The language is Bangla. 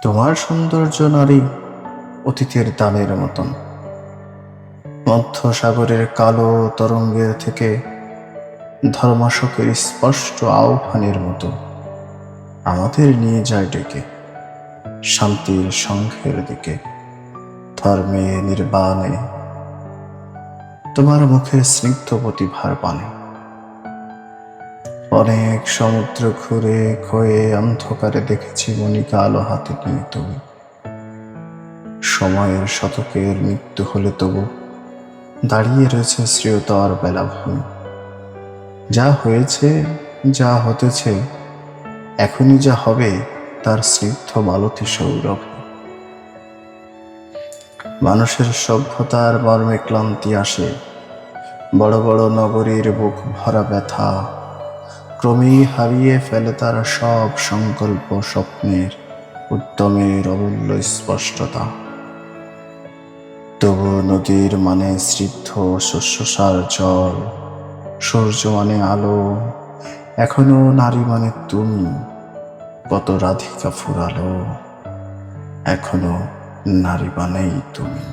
তোমার সৌন্দর্য নারী অতীতের দানের মতন, মধ্য সাগরের কালো তরঙ্গের থেকে ধর্মাশোকের স্পষ্ট আহ্বানের মতো আমাদের নিয়ে যায় ডেকে শান্তির সংঘের দিকে, ধর্মে নির্বাণে। তোমার মুখের স্নিগ্ধ প্রতিভার পানে অনেক সমুদ্র ঘুরে ক্ষয়ে অন্ধকারে দেখেছি মনিকা আলো হাতে নিয়ে তুমি। সময়ের শতকের মৃত্যু হলে তবু দাঁড়িয়ে রয়েছে শ্রেয়তর বেলাভূমি। যা হয়েছে, যা হতেছে, এখনই যা হবে তার স্নিগ্ধ মালতী সৌরভ। মানুষের সভ্যতার মর্মে ক্লান্তি আসে, বড় বড় নগরীর বুক ভরা ব্যথা ক্রমেই হারিয়ে ফেলে তারা সব সংকল্প, স্বপ্নের উদ্যমের অমূল্য স্পষ্টতা। তবু নদীর মানে স্নিগ্ধ শস্যসার জল, সূর্য মানে আলো, এখনো নারী মানে তুমি। কত রাধিকা ফুরালো, এখনো নারী মানেই তুমি।